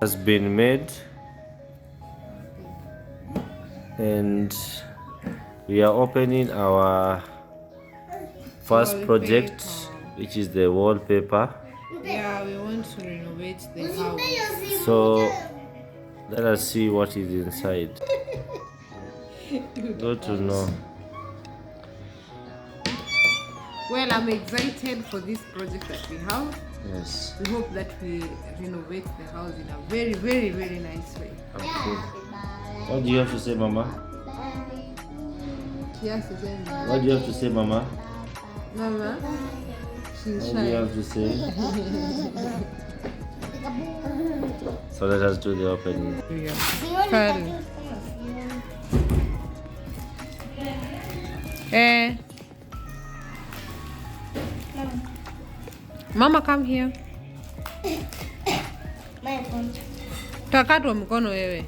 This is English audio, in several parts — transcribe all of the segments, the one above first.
has been made, and we are opening our first project, which is the wallpaper. Yeah, we want to renovate the house. So let us see what is inside. Good to know. Well, I'm excited for this project that we have. Yes. We hope that we renovate the house in a very, very, very nice way. Okay. What do you have to say, Mama? Yes, What do you have to say, Mama? Mama, she's What do you shy. have to say? So let us do the opening. Mama, come here. Takatwa mkono wewe.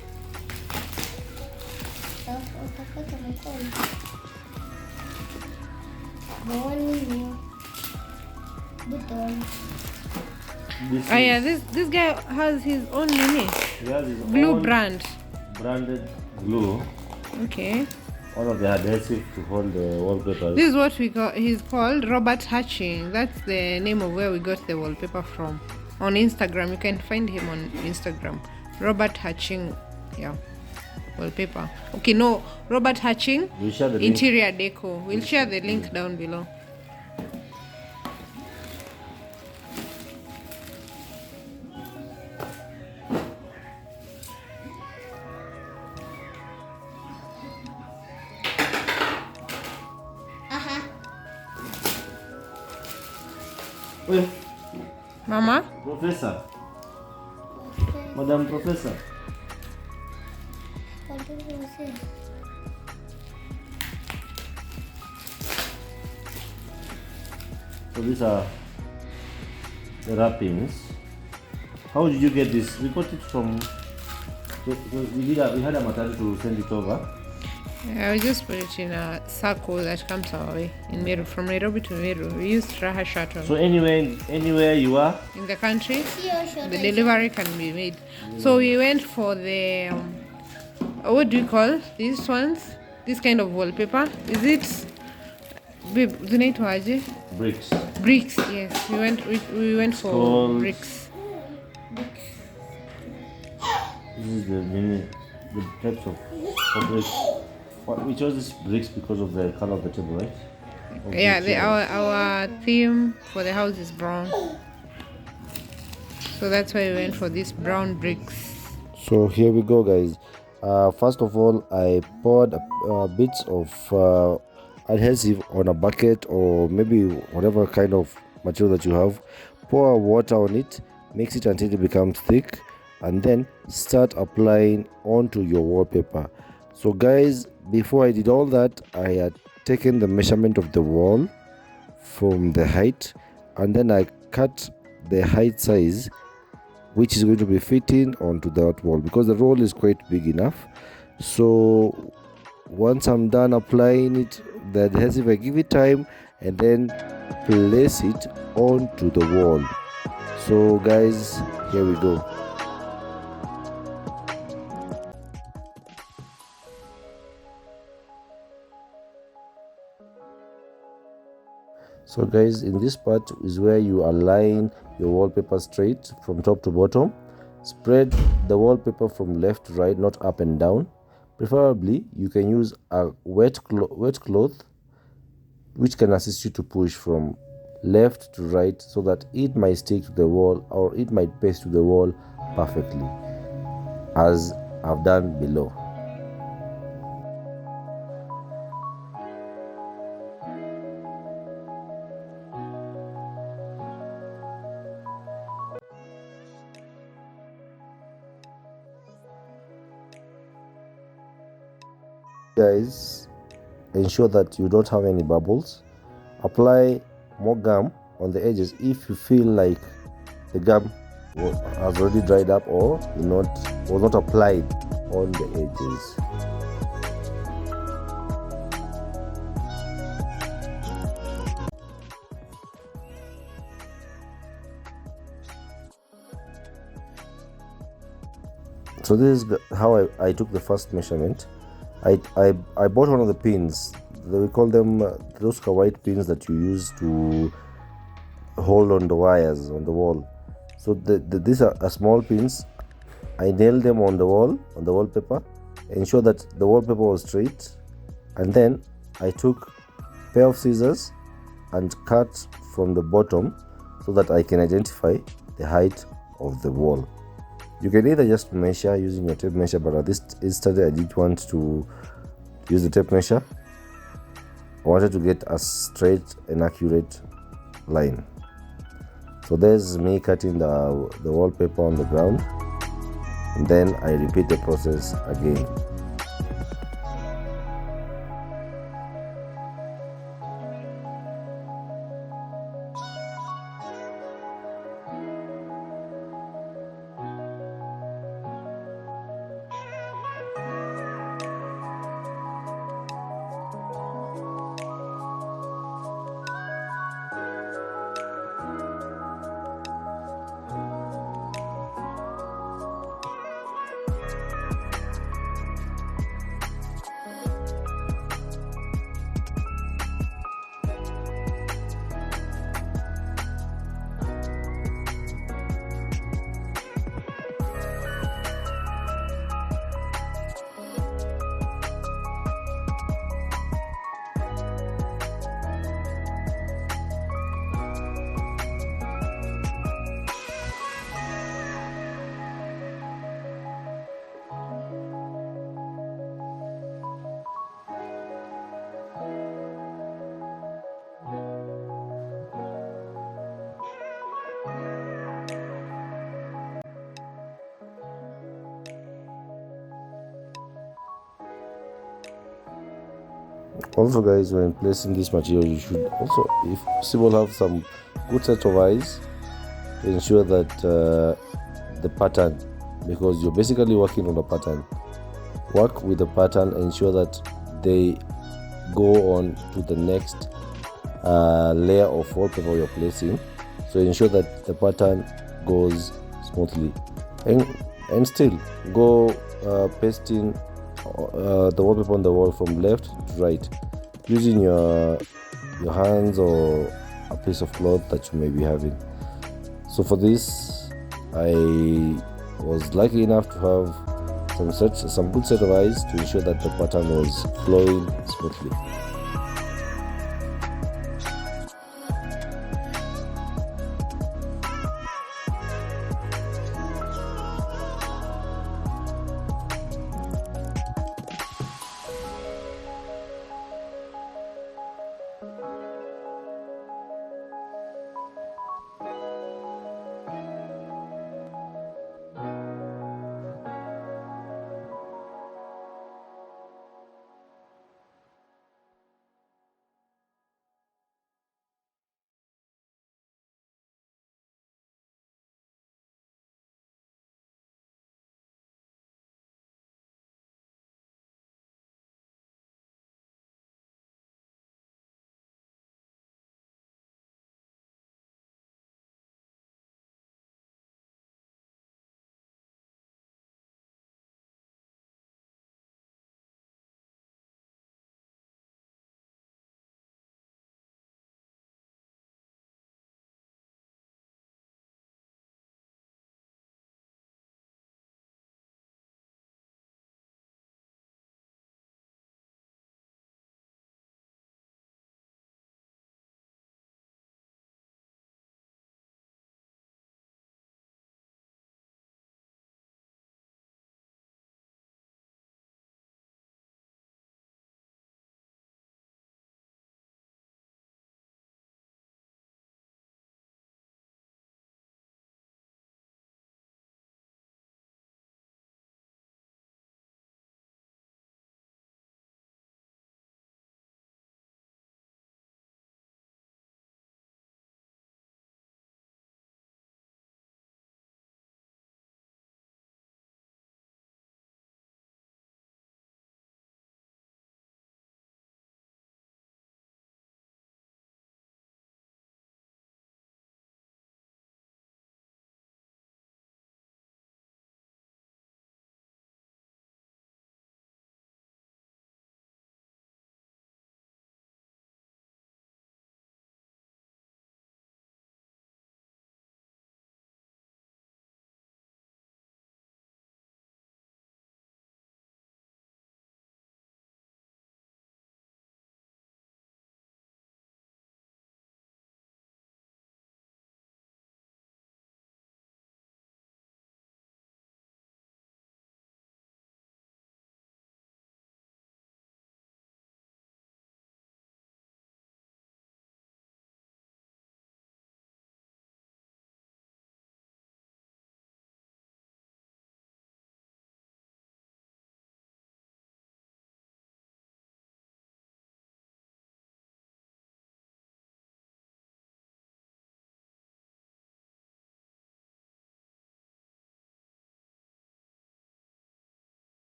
Oh yeah, this guy has his own name. He has his Glue own branded glue. Okay. All of the adhesive to hold the wallpaper. This is what we call. He's called Robert Hatching. That's the name of where we got the wallpaper from. On Instagram, you can find him on Instagram. Robert Hatching, yeah, wallpaper. Okay, no, Robert Hatching. We'll share the interior decor. We'll share the link down below. Wait. Mama? Professor. Madam Professor. So these are the wrappings. How did you get this? We got it from. We had a matatu to send it over. Yeah, we just put it in a circle that comes our way in Meru, from Nairobi to Meru. We used Raha shuttle. So anywhere you are in the country, the delivery can be made. So we went for the what do you call these ones? This kind of wallpaper. Is it zinaitwaje? bricks. Bricks, yes. We went for Skulls. bricks. This is the types of bricks. We chose these bricks because of the color of the table, right? Yeah, our theme for the house is brown, so that's why we went for these brown bricks. So here we go, guys. First of all, I poured bits of adhesive on a bucket or maybe whatever kind of material that you have. Pour water on it, mix it until it becomes thick, and then start applying onto your wallpaper. So guys, before I did all that, I had taken the measurement of the wall from the height, and then I cut the height size which is going to be fitting onto that wall, because the roll is quite big enough. So once I'm done applying it, the adhesive, I give it time and then place it onto the wall. So guys, here we go. So guys, in this part is where you align your wallpaper straight from top to bottom. Spread the wallpaper from left to right, not up and down. Preferably, you can use a wet cloth which can assist you to push from left to right so that it might stick to the wall or it might paste to the wall perfectly, as I've done below. Guys, ensure that you don't have any bubbles. Apply more gum on the edges if you feel like the gum has already dried up or was not applied on the edges. So this is how I took the first measurement. I bought one of the pins. We call them those white pins that you use to hold on the wires on the wall. So these are small pins. I nailed them on the wall, on the wallpaper, ensure that the wallpaper was straight, and then I took a pair of scissors and cut from the bottom so that I can identify the height of the wall. You can either just measure using your tape measure, but at this instance I didn't want to use the tape measure. I wanted to get a straight and accurate line. So there's me cutting the wallpaper on the ground, and then I repeat the process again. Also guys, when placing this material, you should also, if possible, have some good set of eyes to ensure that the pattern, because you're basically working on a pattern, work with the pattern, ensure that they go on to the next layer of wallpaper you're placing. So ensure that the pattern goes smoothly, and still go pasting the wallpaper on the wall from left to right using your hands or a piece of cloth that you may be having. So for this, I was lucky enough to have some good set of eyes to ensure that the pattern was flowing smoothly.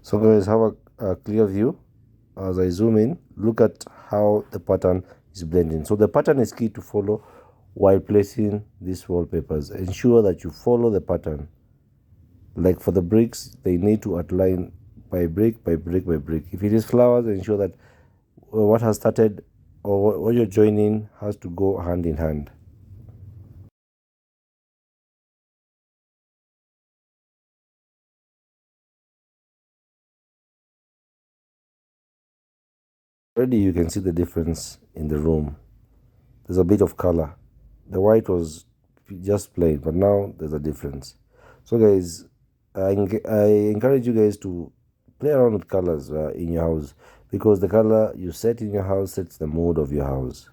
So guys, have a clear view. As I zoom in, look at how the pattern is blending. So the pattern is key to follow while placing these wallpapers. Ensure that you follow the pattern. Like for the bricks, they need to outline by brick by brick by brick. If it is flowers, ensure that what has started or what you're joining has to go hand in hand. Already you can see the difference in the room. There's a bit of color. The white was just plain, but now there's a difference. So guys, I encourage you guys to play around with colors in your house, because the color you set in your house sets the mood of your house.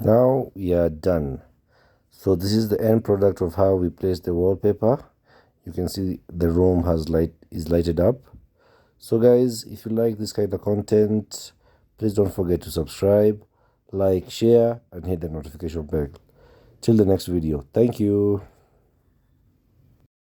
Now we are done. So this is the end product of how we place the wallpaper. You can see the room is lighted up. So guys, if you like this kind of content, please don't forget to subscribe, like, share, and hit the notification bell. Till the next video. Thank you.